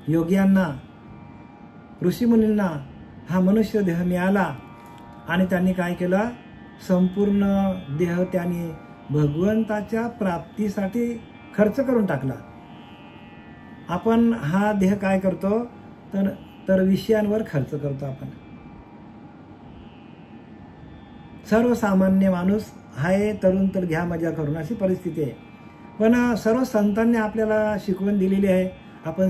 योग्यांना, ऋषीमुनींना हा मनुष्य देह मिळाला आणि त्यांनी काय केलं, संपूर्ण देह त्यांनी भगवंताच्या प्राप्तीसाठी खर्च करून टाकला. आपण हा देह काय करतो तर विषयांवर खर्च करतो. आपण सर्वसामान्य माणूस आहे, तरुण तर घ्या मजा करून, अशी परिस्थिती आहे. पण सर्व संतांनी आपल्याला शिकवण दिलेली आहे. आपण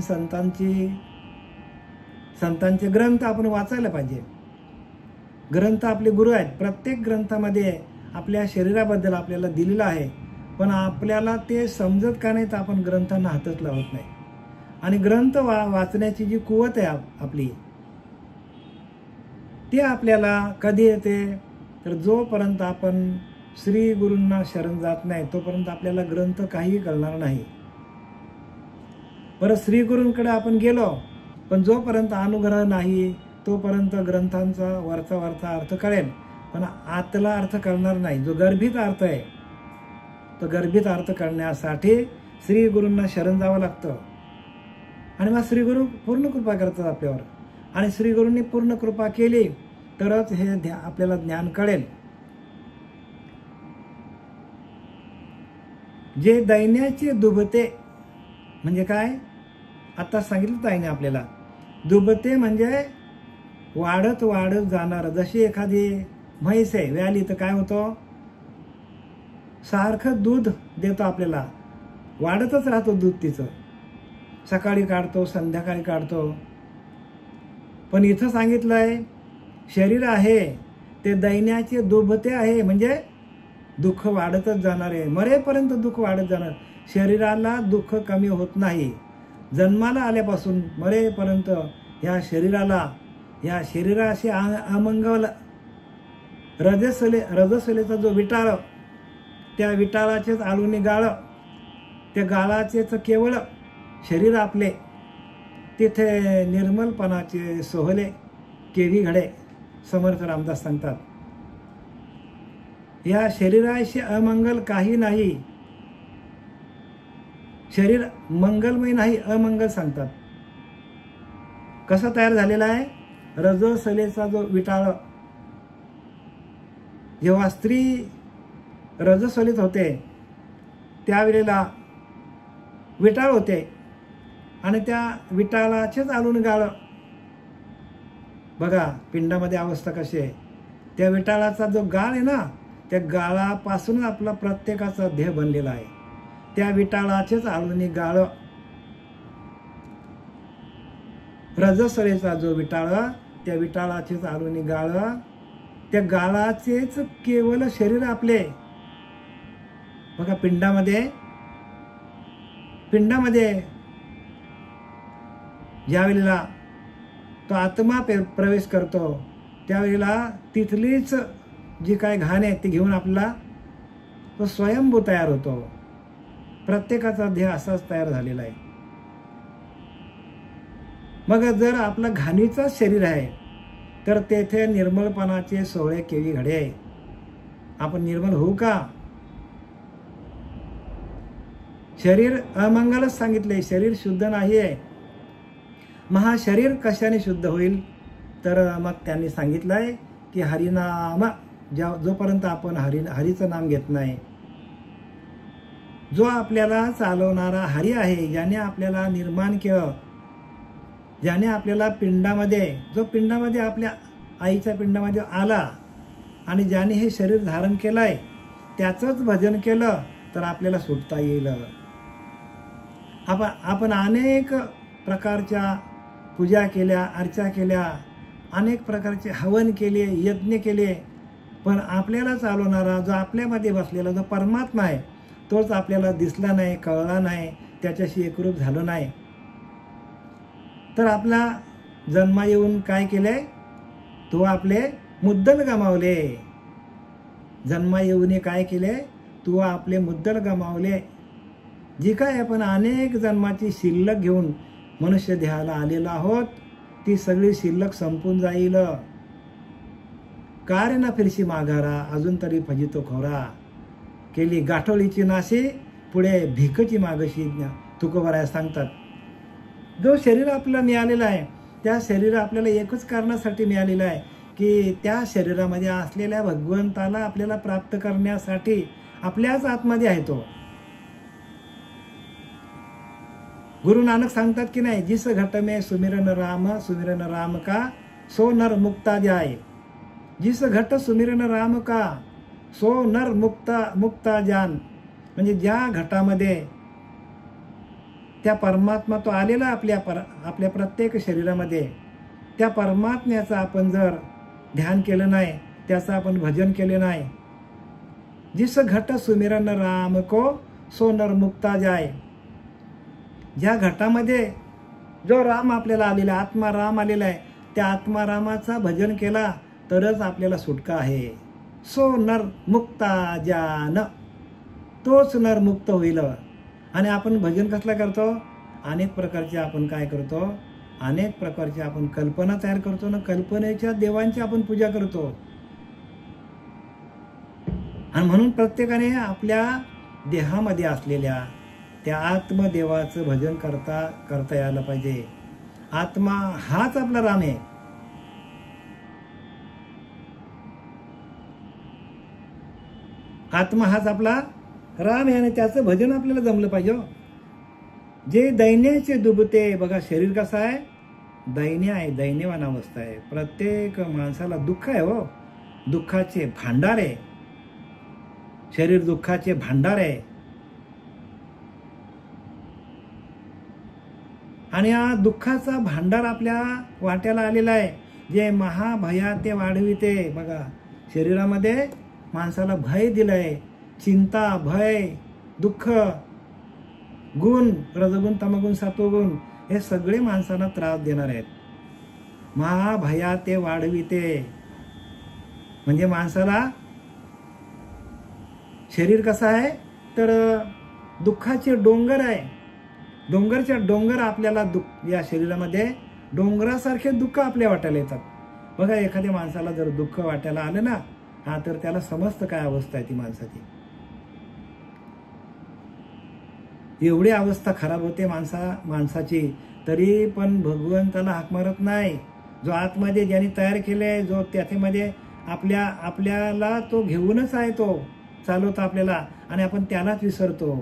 संतांचे ग्रंथ आपण वाचायला पाहिजे. ग्रंथ आपले गुरु आहेत. प्रत्येक ग्रंथामध्ये आपल्या शरीराबद्दल आपल्याला दिलेलं आहे, पण आपल्याला ते समजत का नाही तर आपण ग्रंथांना हातच लावत नाही. आणि ग्रंथ वाचण्याची जी कुवत आहे आपली, ती आपल्याला कधी येते तर जोपर्यंत आपण श्री गुरूंना शरण जात नाही तोपर्यंत आपल्याला ग्रंथ काहीही कळणार नाही. परत श्री गुरूंकडे आपण गेलो, पण जोपर्यंत अनुग्रह नाही तोपर्यंत ग्रंथांचा वरचा अर्थ कळेल, पण आतला अर्थ कळणार नाही. जो गर्भित अर्थ आहे तो गर्भित अर्थ कळण्यासाठी श्री गुरूंना शरण जावं लागतं. आणि मग श्री गुरु पूर्ण कृपा करतात आपल्यावर. आणि श्री गुरूंनी पूर्ण कृपा केली तरच हे आपल्याला ज्ञान कळेल. जे दैन्याचे दुभते म्हणजे काय, आता सांगितलं ताईने आपल्याला. दुभते म्हणजे वाढत वाढत जाणार. जशी एखादी म्हैस आहे व्याली तर काय होतं, सारखं दूध देतो आपल्याला, वाढतच राहतो दूध तिचं. सकाळी काढतो, संध्याकाळी काढतो. पण इथं सांगितलंय शरीर आहे ते दैन्याचे दुभते आहे, म्हणजे दुःख वाढतच जाणार आहे. मरेपर्यंत दुःख वाढत जाणार. शरीराला दुःख कमी होत नाही. जन्माला आल्यापासून मरेपर्यंत या शरीराशी अमंगल रजस्वलेचा जो विटाळ, त्या विटाळाचेच आळूनी गाळ, त्या गाळाचेच केवळ शरीर आपले, तिथे निर्मलपणाचे सोहले केवी घडे. समर्थ रामदास सांगतात, या शरीराशी अमंगल काही नाही. शरीर मंगलमय नाही, अमंगल सांगतात. कसा तयार झालेला आहे, रजस्वलेचा जो विटाळ. जेव्हा स्त्री रजस्वलित होते त्यावेळेला विटाळ होते आणि त्या विटाळाचेच आलून गाळ. बघा पिंडामध्ये अवस्था कशी आहे. त्या विटाळाचा जो गाळ आहे ना, त्या गाळापासून आपला प्रत्येकाचा देह बनलेला आहे. त्या विटाळाचेच आळूनी गाळ. रजस्वलेचा जो विटाळ, त्या विटाळाचेच आळूनी गाळ, त्या गाळाचेच केवळ शरीर आपले. बघा पिंडामध्ये ज्यावेळेला तो आत्मा प्रवेश करतो त्यावेळेला तिथलीच जी काय घाण आहे ती घेऊन आपला तो स्वयंभू तयार होतो. प्रत्येकाचा देह असाच तयार झालेला आहे. मग जर आपला घाणीचाच शरीर आहे तर तेथे निर्मलपणाचे सोहळे केवी घडे. आपण निर्मल होऊ का? शरीर अमंगलच सांगितले, शरीर शुद्ध नाही आहे. मग शरीर कशाने शुद्ध होईल तर मग त्यांनी सांगितलंय की हरिनाम. जोपर्यंत आपण हरीचं नाम घेत नाही, जो आपल्याला चालवणारा हरी आहे, ज्याने आपल्याला निर्माण केलं, ज्याने आपल्याला पिंडामध्ये आपल्या आईच्या पिंडामध्ये आला आणि ज्याने हे शरीर धारण केलंय त्याचंच भजन केलं तर आपल्याला सुटता येईल. आपण अनेक प्रकारच्या पूजा केल्या, अर्चा केल्या, अनेक प्रकारचे हवन केले, यज्ञ केले, पण आपल्याला चालवणारा जो आपल्यामध्ये बसलेला जो परमात्मा आहे तोच आपल्याला दिसला नाही, कळला नाही, त्याच्याशी एकरूप झालं नाही. तर आपला जन्म येऊन काय केले, तो आपले मुद्दल गमावले. जन्म येऊन काय केले, तू आपले मुद्दल गमावले. जी काय आपण अनेक जन्माची शिल्लक घेऊन मनुष्य देहाला आलेलो आहोत ती सगळी शिल्लक संपून जाईल. का रे ना फिरशी माघारा, अजून तरी फजितो खोरा. केली गाठोळीची नाशी, पुढे भिकची मागशी तुकोबराया सांगतात. जो शरीर आपल्याला मिळालेला आहे त्या शरीर आपल्याला एकच कारणासाठी मिळालेलं आहे की त्या शरीरामध्ये असलेल्या भगवंताला आपल्याला प्राप्त करण्यासाठी आपल्याच आतमध्ये आहे तो. गुरु नानक सांगतात की नाही, जिस घट में सुमिरन राम का सो नर मुक्ता जाय. जिस घट सुमिरन राम का सो नर मुक्ता जान. म्हणजे ज्या घटामध्ये त्या परमात्मा तो आलेला आपल्या प्रत्येक शरीरामध्ये, त्या परमात्म्याचं आपण जर ध्यान केलं नाही, त्याचं आपण भजन केले नाही, जिस घट सुमिरन राम को सो नर मुक्ता जाय. ज्या घटामध्ये जो राम आपल्याला आलेला, आत्मा राम आलेला आहे, त्या आत्मा रामाचा भजन केला तरच आपल्याला सुटका आहे. सो नर मुक्ता जान, तोच नर मुक्त होईल. आणि आपण भजन कसला करतो, अनेक प्रकारचे आपण काय करतो, अनेक प्रकारचे आपण कल्पना तयार करतो ना, कल्पनेच्या देवांची आपण पूजा करतो. आणि म्हणून प्रत्येकाने आपल्या देहामध्ये असलेल्या त्या आत्मदेवाचं भजन करता यायला पाहिजे. आत्मा हाच आपला राम आहे. आत्मा हाच आपला राम आहे आणि त्याचं भजन आपल्याला जमलं पाहिजे. जे दैन्याचे दुबते, बघा शरीर कसं आहे, दैन्य आहे, दैन्यवान अवस्था आहे. प्रत्येक माणसाला दुःख आहे हो, दुःखाचे भांडार आहे शरीर, दुःखाचे भांडार आहे. आणि हा दुःखाचा भांडार आपल्या वाट्याला आलेला आहे, जे महाभया ते वाढविते. बघा शरीरामध्ये माणसाला भय दिलंय, चिंता, भय, दुःख, गुण, रजगुण, तमगुण, सत्वगुण, हे सगळे माणसांना त्रास देणार आहेत. महाभया ते वाढविते म्हणजे माणसाला शरीर कसं आहे तर दुःखाचे डोंगर आहे. डोंगरच्या डोंगर आपल्याला या शरीरामध्ये डोंगरासारखे दुःख आपल्या वाट्याला येतात. बघा एखाद्या माणसाला जर दुःख वाट्याला आलं ना, हा तर त्याला समजतं काय अवस्था आहे ती माणसाची. एवढी अवस्था खराब होते माणसाची, तरी पण भगवंताला हाक मारत नाही. जो आतमध्ये ज्याने तयार केले, जो त्याच्यामध्ये आपल्याला तो घेऊनच आहे, तो चालवतो आपल्याला, आणि आपण त्यालाच विसरतो.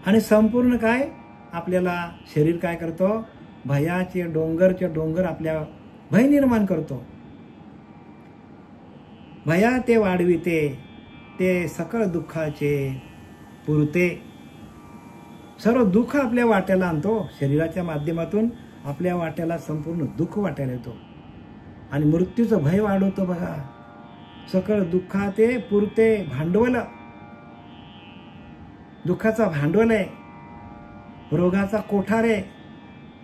आणि संपूर्ण काय आपल्याला शरीर काय करतो, भयाचे डोंगर आपल्या भय निर्माण करतो. भया ते वाढविते, ते सकळ दुःखाचे पुरते. सर्व दुःख आपल्या वाट्याला आणतो. शरीराच्या माध्यमातून आपल्या वाट्याला संपूर्ण दुःख वाट्याला येतो आणि मृत्यूचं भय वाढवतो. बघा सकळ दुःखाते पुरते. भांडवल, दुःखाचा भांडवल आहे, रोगाचा कोठार आहे.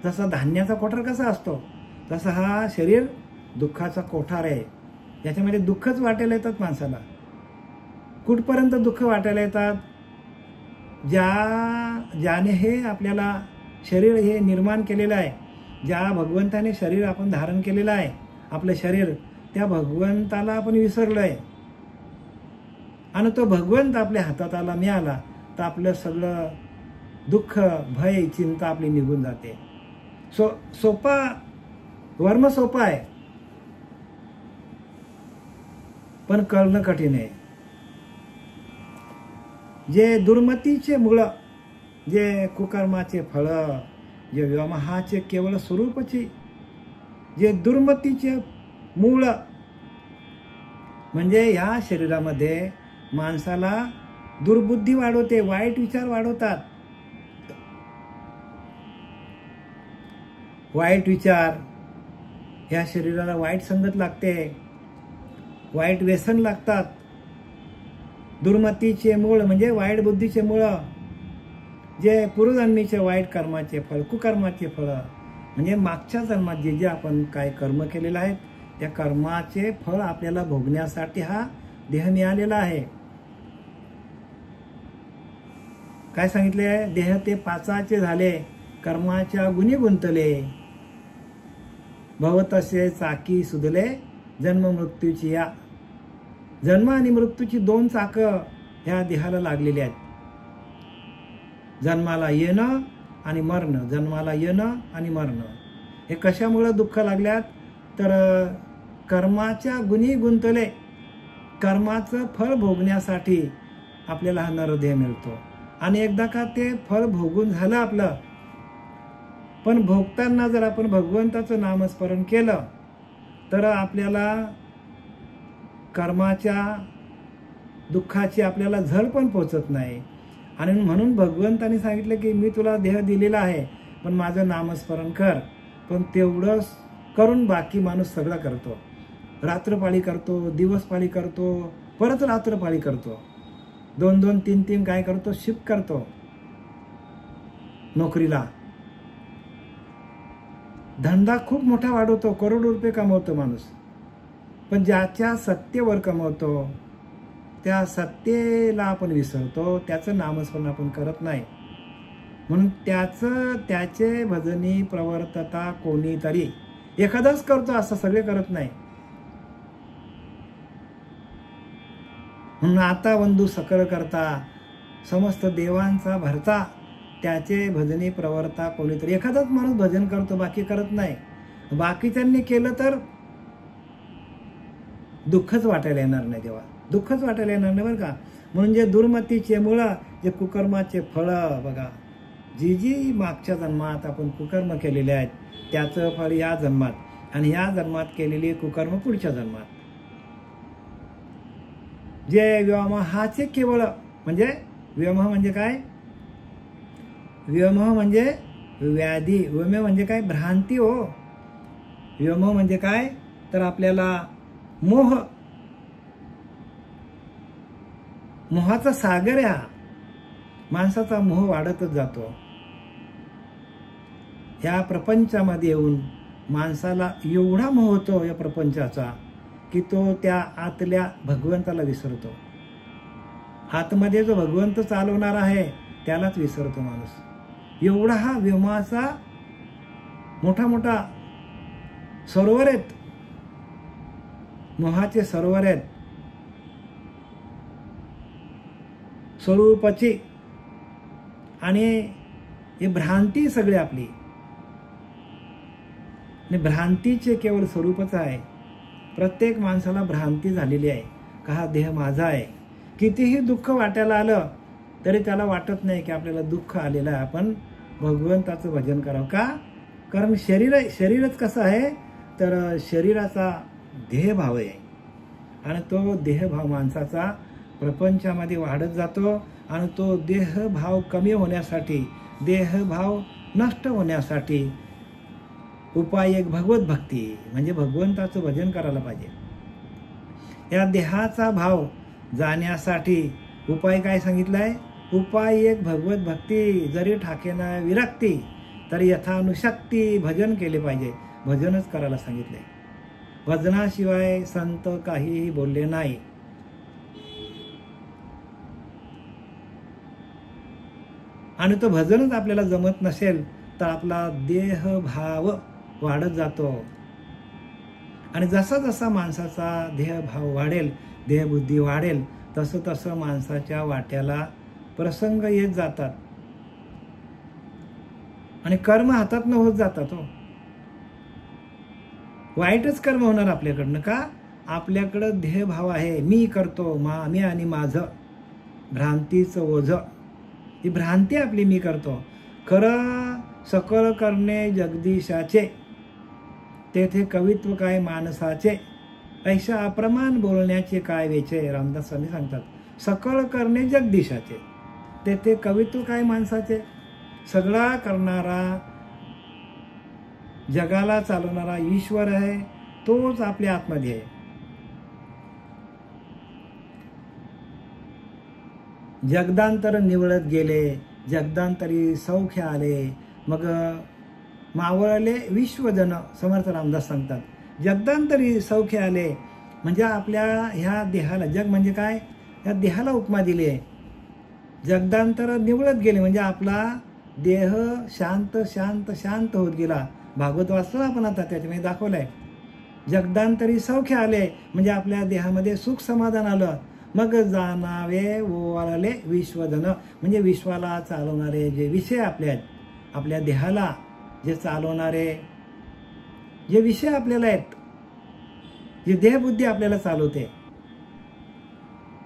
जसा धान्याचा कोठार कसा असतो, तसा हा शरीर दुःखाचा कोठार आहे. याच्यामध्ये दुःखच वाटायला येतात माणसाला. कुठपर्यंत दुःख वाटायला येतात, ज्याने हे आपल्याला शरीर हे निर्माण केलेलं आहे, ज्या भगवंताने शरीर आपण धारण केलेलं आहे, आपलं शरीर, त्या भगवंताला आपण विसरलोय. आणि तो भगवंत आपल्या हातात आला, मिळाला, तर आपलं सगळं दुःख, भय, चिंता आपली निघून जाते. सोपा वर्म सोपा आहे, पण कळणं कठीण आहे. जे दुर्मतीचे मूळ, जे कुकर्माचे फळ, जे व्योमहाचे केवळ स्वरूपची, जे दुर्मतीचे मूळ म्हणजे ह्या शरीरामध्ये माणसाला दुर्बुद्धी वाढवते, वाईट विचार वाढवतात. वाईट विचार, ह्या शरीराला वाईट संगत लागते, वाईट व्यसन लागतात. दुर्मतीचे मूळ म्हणजे वाईट बुद्धीचे मूळ, जे पूर्वजन्मीचे वाईट कर्माचे फळ, कुकर्माचे फळ, म्हणजे मागच्या जन्मात जे जे आपण काय कर्म केलेलं आहे त्या कर्माचे फळ आपल्याला भोगण्यासाठी हा देह मिळालेला आहे. काय सांगितले, देह ते पाचाचे झाले, कर्माच्या गुणी गुंतले, भवतसे चाकी सुधले, जन्म मृत्यूची या. जन्म आणि मृत्यूची दोन चाकं ह्या देहाला लागलेली आहेत. जन्माला येणं आणि मरणं, जन्माला येणं आणि मरणं. हे कशामुळे दुःख लागल्यात? तर कर्माच्या गुणी गुंतले, कर्माचं फळ भोगण्यासाठी आपल्याला हा नरदेह मिळतो. आणि एकदा का ते फळ भोगून झालं आपलं, पण भोगताना जर आपण भगवंताचं नामस्मरण केलं तर आपल्याला कर्माच्या दुःखाची आपल्याला झळ पण पोचत नाही. आणि म्हणून भगवंताने सांगितलं की मी तुला देह दिलेला आहे, पण माझं नामस्मरण कर. पण तेवढं करून बाकी माणूस सगळं करतो. रात्रपाळी करतो, दिवसपाळी करतो, परत रात्रपाळी करतो, 2-2, 3-3 काय करतो, शिफ्ट करतो नोकरीला. धंदा खूप मोठा वाढवतो, करोडो रुपये कमवतो माणूस. पण ज्याच्या सत्तेवर कमवतो त्या सत्तेला आपण विसरतो, त्याचं नामस्मरण आपण करत नाही. म्हणून त्याचे भजनी प्रवर्तता कोणीतरी एखादाच करतो, असं सगळे करत नाही. म्हणून आता वंदू सकळ करता, समस्त देवांचा भरता, त्याचे भजनी प्रवर्ता कोणीतरी. एखादाच माणूस भजन करतो, बाकी करत नाही. बाकीच्यांनी केलं तर दुःखच वाटायला येणार नाही, तेव्हा दुःखच वाटायला येणार नाही बरं का. म्हणून जे दुर्मतीचे मुळं, जे कुकर्माचे फळं बघा, जी मागच्या जन्मात आपण कुकर्म केलेले आहेत त्याचं फळ या जन्मात, आणि या जन्मात केलेली कुकर्म पुढच्या जन्मात. जे व्योमहाचे केवळ, म्हणजे व्योमह म्हणजे काय? व्योमह म्हणजे व्याधी, व्योमह म्हणजे काय? भ्रांती हो. व्योमह म्हणजे काय? तर आपल्याला मोह, मोहाचा सागर आहे हा. माणसाचा मोह वाढतच जातो. या प्रपंचामध्ये येऊन माणसाला एवढा मोह होतो या प्रपंचाचा की तो त्या आतल्या भगवंताला विसरतो. आतमध्ये जो भगवंत चालवणार आहे त्यालाच विसरतो माणूस. एवढा हा व्योमाचा मोठा मोठा सरोवर आहेत, मोहाचे सरोवर आहेत. स्वरूपाची आणि ही भ्रांती सगळी आपली, आणि भ्रांतीचे केवळ स्वरूपच आहे. प्रत्येक माणसाला भ्रांती झालेली आहे का हा देह माझा आहे. कितीही दुःख वाटायला आलं तरी त्याला वाटत नाही की आपल्याला दुःख आलेलं आहे, आपण भगवंताचं भजन करावं. का? कारण शरीरच कसं आहे, तर शरीराचा देहभाव आहे, आणि तो देहभाव माणसाचा प्रपंचामध्ये वाढत जातो. आणि तो देहभाव कमी होण्यासाठी, देहभाव नष्ट होण्यासाठी उपाय एक भगवत भक्ती, म्हणजे भगवंताचं भजन करायला पाहिजे. या देहाचा भाव जाण्यासाठी उपाय काय सांगितलाय? उपाय एक भगवत भक्ती, जरी ठाकेना विरक्ती तरी यथानुशक्ती भजन केले पाहिजे. भजनच करायला सांगितले. भजनाशिवाय संत काहीही बोलले नाही. आणि तो भजनच आपल्याला जमत नसेल तर आपला देहभाव वाढत जातो. आणि जसा जसा माणसाचा देहभाव वाढेल, देहबुद्धी वाढेल, तसं तसं माणसाच्या वाट्याला प्रसंग येत जातात आणि कर्म हातात न होत जातात. हो, वाईटच कर्म होणार आपल्याकडनं. का? आपल्याकडं देहभाव आहे, मी करतो, मी आणि माझं, भ्रांतीचं ओझं. ही भ्रांती आपली, मी करतो. खरं सकळ करणे जगदीशाचे, तेथे कवित्व काय माणसाचे, ऐशा अप्रमाण बोलण्याचे काय वेचे. रामदास स्वामी सांगतात, सकळ करणे जगदीशाचे, तेथे कवित्व काय माणसाचे. सगळा करणारा, जगाला चालवणारा ईश्वर आहे, तोच आपल्या आतमध्ये आहे. जगदांतर निवळत गेले, जगदांतरी सौख्य आले, मग मावळले विश्वजन. समर्थ रामदास सांगतात, जगदांतरी सौख्य आले म्हणजे आपल्या ह्या देहाला, जग म्हणजे काय, ह्या देहाला उपमा दिली आहे. जगदांतर निवळत गेले म्हणजे आपला देह शांत शांत शांत होत गेला. भागवत वाचतो आपण आता, त्याच्यामध्ये दाखवलंय. जगदांतरी सौख्य आले म्हणजे आपल्या देहामध्ये सुख समाधान आलं. मग जाणावे ओवाळले विश्वधन, म्हणजे विश्वाला चालवणारे जे विषय आपल्या देहाला जे चालवणारे जे विषय आपल्याला आहेत, जे देहबुद्धी आपल्याला चालवते,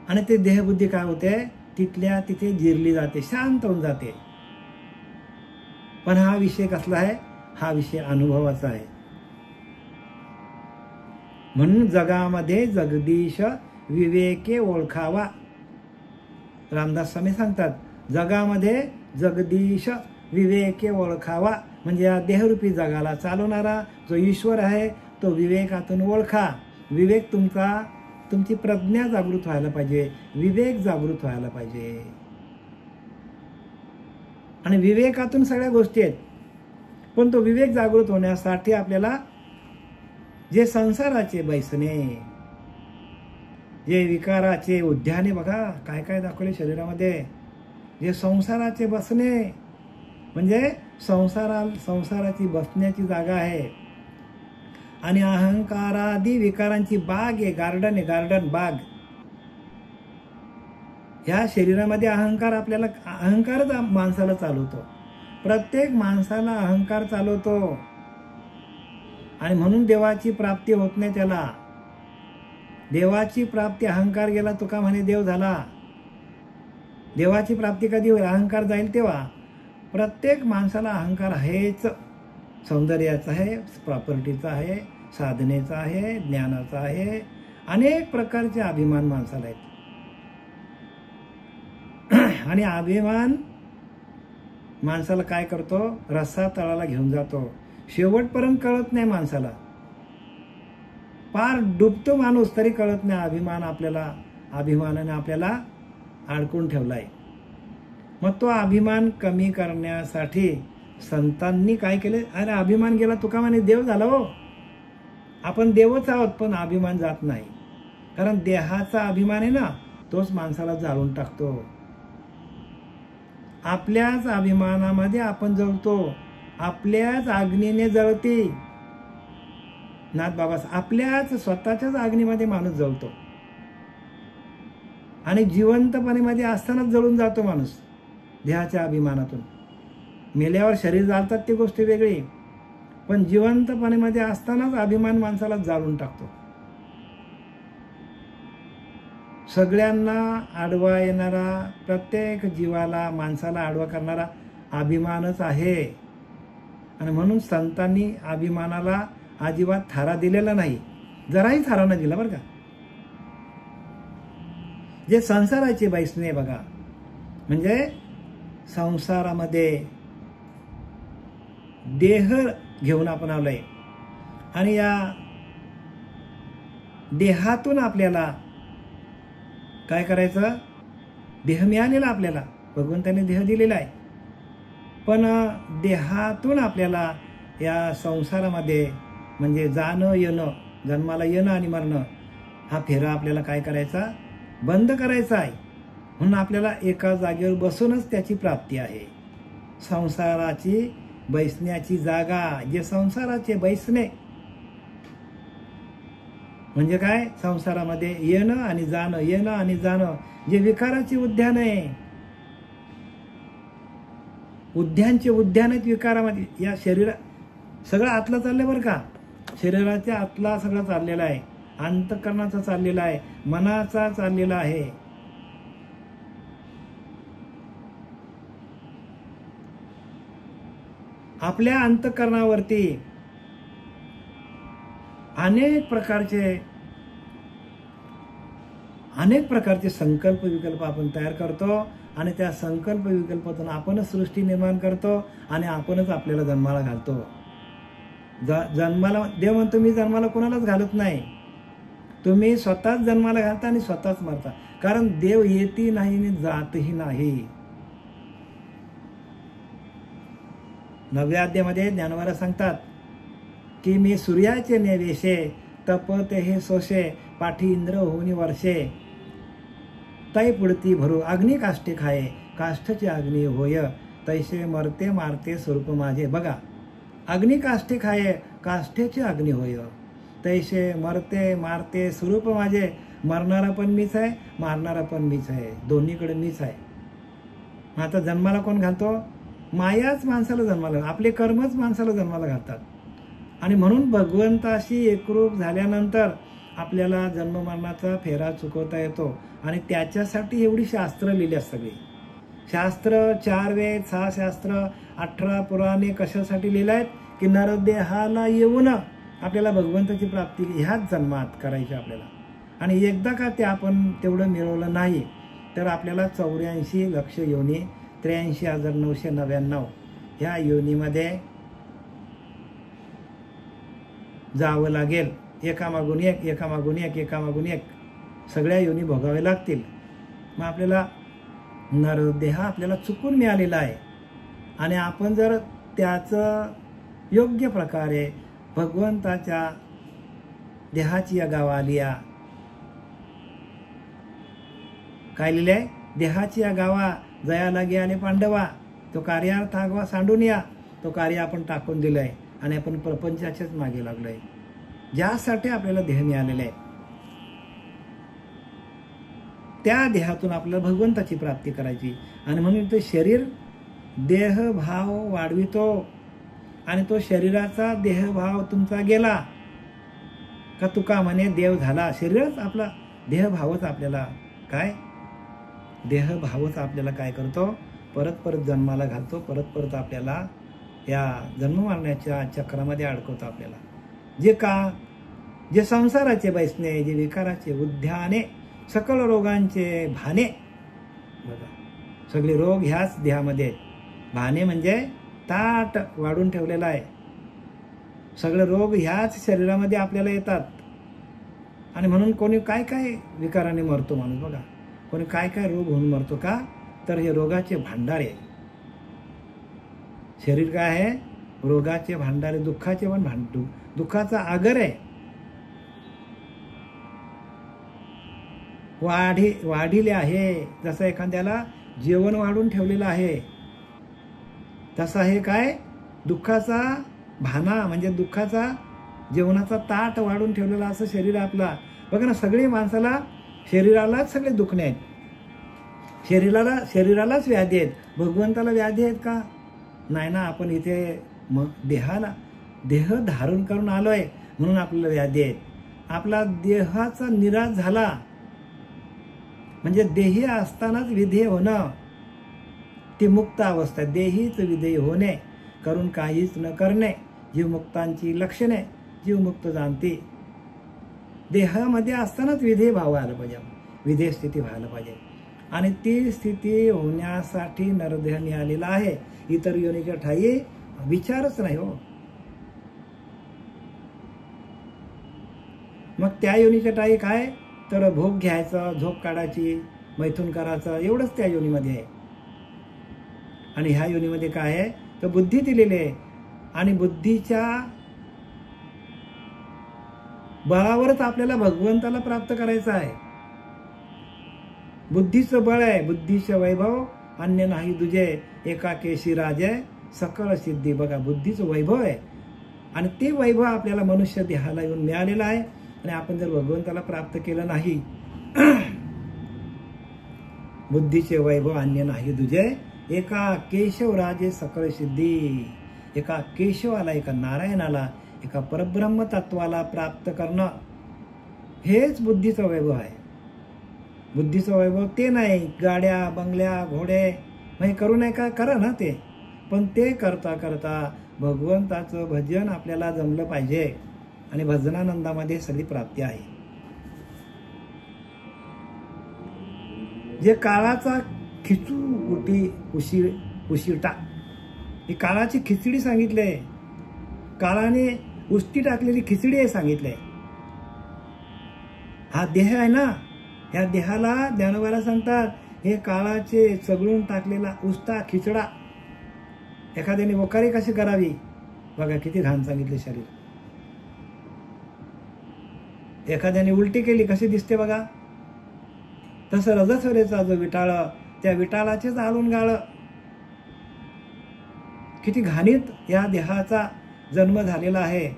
आणि ते देहबुद्धी काय होते, तिथल्या तिथे जिरली जाते, शांत होऊन जाते. पण हा विषय कसला आहे, हा विषय अनुभवाचा आहे. म्हणून जगामध्ये जगदीश विवेके ओळखावा. रामदास स्वामी सांगतात, जगामध्ये जगदीश विवेके ओळखावा, म्हणजे या देहरूपी जगाला चालवणारा जो ईश्वर आहे तो विवेकातून ओळखा. विवेक तुमची प्रज्ञा जागृत व्हायला पाहिजे, विवेक जागृत व्हायला पाहिजे. आणि विवेकातून सगळ्या गोष्टी आहेत. पण तो विवेक जागृत होण्यासाठी आपल्याला जे संसाराचे बैसणे, जे विकाराचे उद्याने, बघा काय काय दाखवले शरीरामध्ये, जे संसाराचे बसणे, म्हणजे संसाराची बसण्याची जागा आहे. आणि अहंकारादी विकारांची बाग आहे, गार्डन आहे, गार्डन बाग. ह्या शरीरामध्ये अहंकारच माणसाला चालवतो. प्रत्येक माणसाला अहंकार चालवतो. आणि म्हणून देवाची प्राप्ती होत नाही त्याला. देवाची प्राप्ती, अहंकार गेला तुका म्हणे देव झाला. देवाची प्राप्ती कधी होईल, अहंकार जाईल तेव्हा. प्रत्येक माणसाला अहंकार आहेच. सौंदर्याचा आहे, प्रॉपर्टीचा आहे, साधनेचा आहे, ज्ञानाचा आहे, अनेक प्रकारचे अभिमान माणसाला आहेत. आणि अभिमान माणसाला काय करतो, रस्सा तळाला घेऊन जातो. शेवटपर्यंत कळत नाही माणसाला, पार डुबतो माणूस तरी कळत नाही. अभिमानाने आपल्याला अडकून ठेवलाय. मग तो अभिमान कमी करण्यासाठी संतांनी काय केले, अरे अभिमान गेला तुका म्हणे देव झाला. हो, आपण देवच आहोत, पण अभिमान जात नाही. कारण देहाचा अभिमान आहे ना, तोच माणसाला जाळून टाकतो. आपल्याच अभिमानामध्ये आपण जळतो, आपल्याच अग्नीने जळते. नाथ बाबा, आपल्याच स्वतःच्याच अग्नीमध्ये माणूस जळतो. आणि जिवंतपणेमध्ये असतानाच जळून जातो माणूस देहाच्या अभिमानातून. मेल्यावर शरीर जाळतात ती गोष्ट वेगळी, पण जिवंतपणेमध्ये असतानाच अभिमान माणसाला जाळून टाकतो. सगळ्यांना आडवा येणारा, प्रत्येक जीवाला, माणसाला आडवा करणारा अभिमानच आहे. आणि म्हणून संतांनी अभिमानाला अजिबात थारा दिलेला नाही, जराही थारा नाही दिला बरं का. जे संसाराची बैसणे बघा, म्हणजे संसारामध्ये देह घेऊन आपण आलोय. आणि या देहातून आपल्याला काय करायचं, देह मिळालेला आपल्याला, भगवंताने देह दिलेला आहे. पण देहातून आपल्याला या संसारामध्ये म्हणजे जाणं येणं, जन्माला येणं आणि मरणं, हा फेरा आपल्याला काय करायचा, बंद करायचा आहे. म्हणून आपल्याला एका जागेवर बसूनच त्याची प्राप्ती आहे. संसाराची बैसण्याची जागा, जे संसाराचे बैसणे म्हणजे काय, संसारामध्ये येणं आणि जाणं, येणं आणि जाणं, जे विकाराची उद्यान आहे, उद्यान आहेत विकारामध्ये. या सगळं आतलं चाललंय बरं का, शरीराच्या आतला सगळं चाललेला आहे, अंतःकरणाचा चाललेला आहे, मनाचा चाललेला आहे. आपल्या अंतःकरणावरती अनेक प्रकारचे संकल्प विकल्प आपण तयार करतो. आणि त्या संकल्प विकल्पातून आपणच सृष्टी निर्माण करतो आणि आपणच आपल्याला जन्माला घालतो. जन्माला देव म्हणतो, मी जन्माला कोणालाच घालत नाही, तुम्ही स्वतःच जन्माला घालता आणि स्वतःच मरता. कारण देव येती नाही आणि जातही नाही. 9व्या अध्यायामध्ये ज्ञानवारा सांगतात की मी सूर्याचे नेवेशे, तपते हे सोशे, पाठी इंद्र होऊनी वर्षे, तै पुढती भरू अग्नी काष्टे खाये, काष्ठचे अग्नी होय, तैसे मरते मारते स्वरूप माझे. बघा, अग्नी काष्टे खाये, काष्ठेचे अग्नी होय. तैसे मरते मारते स्वरूप माझे, मरणारा पण मीच आहे, मारणारा पण मीच आहे, दोन्हीकडे मीच आहे. आता जन्माला कोण घालतो? मायाच माणसाला जन्माला, आपले कर्मच माणसाला जन्माला घालतात. आणि म्हणून भगवंताशी एकरूप झाल्यानंतर आपल्याला जन्ममरणाचा फेरा चुकवता येतो. आणि त्याच्यासाठी एवढी शास्त्र लिहिली आहेत सगळी. शास्त्र 4 वेद, 6 शास्त्र, 18 पुराणे कशासाठी लिहिलं आहेत? की नरदेहाला येऊन आपल्याला भगवंताची प्राप्ती ह्याच जन्मात करायची आपल्याला. आणि एकदा का ते आपण तेवढं मिळवलं नाही तर आपल्याला 84 लक्ष योनी 83,999 ह्या योनीमध्ये जावं लागेल. एकामागून एक एकामागून एक एकामागून एक सगळ्या योनी भोगावे लागतील. मग आपल्याला नरदेह आपल्याला चुकून मिळालेला आहे. आणि आपण जर त्याचं योग्य प्रकारे भगवंताच्या देहाची या गावा आलिया काय लिहिले? देहाची या गावा जया लागे आले पांडवा, तो कार्यार्थ आगवा सांडून या. तो कार्य आपण टाकून दिलंय आणि आपण प्रपंचाच्याच मागे लागलोय, ज्यासाठी आपल्याला देह मिळालेला आहे. त्या देहातून आपल्याला भगवंताची प्राप्ती करायची. आणि म्हणून तो शरीर देहभाव वाढवितो. आणि तो शरीराचा देहभाव तुमचा गेला का तुका म्हणे देव झाला. शरीरच आपला, देहभावच आपल्याला काय, देहभावच आपल्याला काय करतो? परत परत जन्माला घालतो, परत परत आपल्याला या जन्म मारण्याच्या चक्रामध्ये अडकवतो आपल्याला. जे का, जे संसाराचे बैसणे, जे विकाराचे उद्याने, सकल रोगांचे भाने. बघा, सगळे रोग ह्याच देहामध्ये. भाने म्हणजे ताट वाढून ठेवलेला आहे. सगळे रोग ह्याच शरीरामध्ये आपल्याला येतात. आणि म्हणून कोणी काय काय विकाराने मरतो माणूस. बघा, कोणी काय काय रोग होऊन मरतो का? तर हे रोगाचे भांडार आहे. शरीर काय आहे? रोगाचे भांडार आहे. दुःखाचे पण दुःखाचा आगर आहे. वाढीले आहे. जसं एखाद्याला जेवण वाढून ठेवलेलं आहे, तसा हे काय, दुःखाचा भाना म्हणजे दुःखाचा जेवणाचा ताट वाढून ठेवलेला असं शरीर आपला. बघा ना, सगळे माणसाला शरीरालाच सगळे दुखणे आहेत. शरीरालाच व्याधी आहेत. भगवंताला व्याधी आहेत का? नाही ना. आपण इथे देह धारण करून आलोय म्हणून आपल्याला व्याधी आहेत. आपला देहाचा निराश झाला म्हणजे देही असतानाच विधेय होणं, ती मुक्त अवस्था. देहीच विधेय होणे, करून काहीच न करणे, जीवमुक्तांची लक्षणे जीवमुक्त जाणते. देहामध्ये असतानाच विधेय भाव आला पाहिजे, विधेय स्थिती व्हायला पाहिजे. आणि ती स्थिती होण्यासाठी नरदेह मिळालेला आहे. इतर योनीच्या ठाई विचारच नाही हो. मग त्या योनीच्या ठाई काय, तर भोग घ्यायचा, झोप काढायची, मैथून करायचं, एवढंच त्या योनीमध्ये आहे. आणि ह्या योनीमध्ये काय आहे, तर बुद्धी दिलेली आहे. आणि बुद्धीच्या बळावरच आपल्याला भगवंताला प्राप्त करायचं आहे. बुद्धीचं बळ आहे, बुद्धीचे वैभव अन्य नाही दुजे, एका केशी राजे सकळ सिद्धी. बघा, बुद्धीचं वैभव आहे आणि ते वैभव आपल्याला मनुष्य देहाला येऊन मिळालेलं आहे. आणि आपण जर भगवंताला प्राप्त केलं नाही, बुद्धीचे वैभव अन्य नाही दुजे, एका केशव राजे सकळ सिद्धी. एका केशवाला, एका नारायणाला, एका परब्रह्म तत्वाला प्राप्त करणं हेच बुद्धीचं वैभव आहे. बुद्धीचं वैभव ते नाही गाड्या बंगल्या घोडे म्हणजे करू नये का, करा ना ते, पण ते करता करता भगवंताचं भजन आपल्याला जमलं पाहिजे. आणि भजनानंदामध्ये सगळी प्राप्ती आहे. जे काळाचा उशिटा, ही काळाची खिचडी सांगितले, काळाने उष्टी टाकलेली खिचडी आहे सांगितले. हा देह आहे ना, ह्या देहाला ज्ञानोबाला सांगतात हे काळाचे चगळून टाकलेला उष्टा खिचडा. एखाद्याने वकारी कशी करावी, बघा किती घाण सांगितले शरीर. एखाद्याने उलटी केली कशी दिसते बघा. तसं रजस्वरेचा जो विटाळ, त्या विटाळाचेच आलून गाळ. किती घाणीत या देहाचा जन्म झालेला आहे.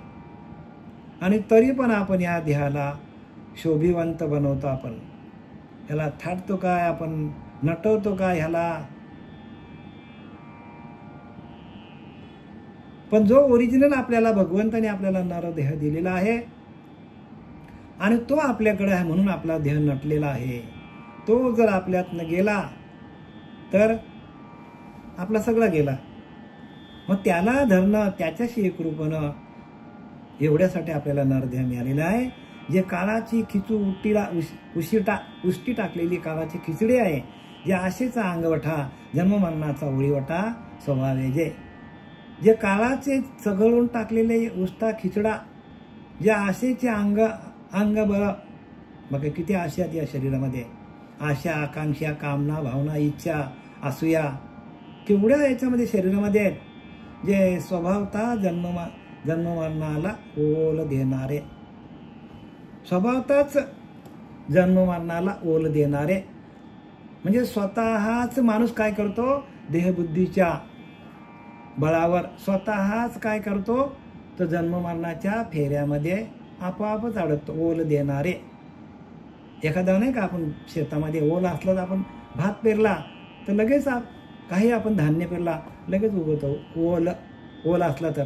आणि तरी पण आपण या देहाला शोभिवंत बनवतो. आपण ह्याला थाटतो काय, आपण नटवतो काय ह्याला. पण जो ओरिजिनल आपल्याला भगवंताने आपल्याला नरदेह दिलेला आहे आणि तो आपल्याकडे आहे म्हणून आपला देह नटलेला आहे. तो जर आपल्यातनं गेला तर आपला सगळा गेला. मग त्याला धरणं, त्याच्याशी एकरूपणं, एवढ्यासाठी आपल्याला नरदेह मिळालेला आहे. जे काळाची खिचू उष्टी टाकलेली काळाची खिचडी आहे, जे आशेचा अंगवठा, जन्ममरणाचा ओळीवटा स्वभावे जे काळाचे चघळून टाकलेले उष्टा खिचडा, जे आशेचे अंग बळ. मग किती आशा आहेत या शरीरामध्ये, आशा, आकांक्षा, कामना, भावना, इच्छा, असूया, केवढ्या याच्यामध्ये शरीरामध्ये आहेत, जे स्वभावता जन्ममरणाला ओल देणारे, स्वभावताच जन्ममरणाला ओल देणारे. म्हणजे स्वतःच माणूस काय करतो, देहबुद्धीच्या बळावर स्वतःच काय करतो, तर जन्ममरणाच्या फेऱ्यामध्ये आपोआपच अडकतो. ओल देणारे. एखादा नाही का, आपण शेतामध्ये ओल असला तर आपण भात पेरला तर लगेच काही आपण धान्य पेरला लगेच उगवतो, ओल असला तर.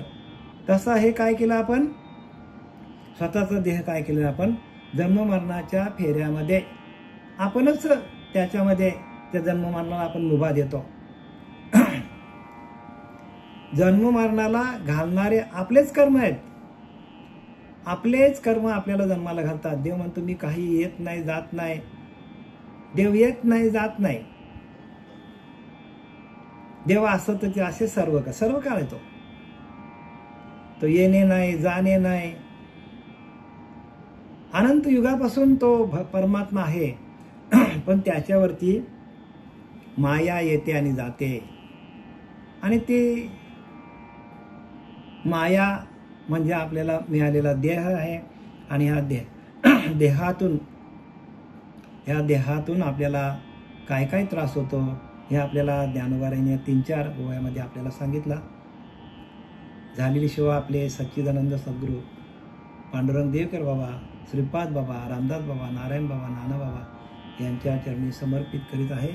तसा हे काय केलं आपण, स्वतःचा देह काय केलं आपण, जन्ममरणाच्या फेऱ्यामध्ये आपणच त्याच्यामध्ये त्या जन्ममरणाला आपण मुभा देतो. जन्ममरणाला घालणारे आपलेच कर्म आहेत. आपलेच कर्म आपल्याला जन्माला घालतात. देव म्हणतो मी काही येत नाही जात नाही. देव येत नाही जात नाही. देव असत ते असे सर्व काळ येतो. तो येणे नाही, जाणे नाही. अनंत युगापासून तो परमात्मा आहे. पण त्याच्यावरती माया येते आणि जाते. आणि ती माया म्हणजे आपल्याला मिळालेला देह आहे. आणि ह्या देहातून आपल्याला काय काय त्रास होतो हे आपल्याला ज्ञानोबारांनी 3-4 ओव्यामध्ये आपल्याला सांगितलं. झालेली सेवा आपले सच्चिदानंद सद्गुरू पांडुरंग देवकर बाबा, श्रीपाद बाबा, रामदास बाबा, नारायण बाबा, नाना बाबा यांच्या चरणी समर्पित करीत आहे.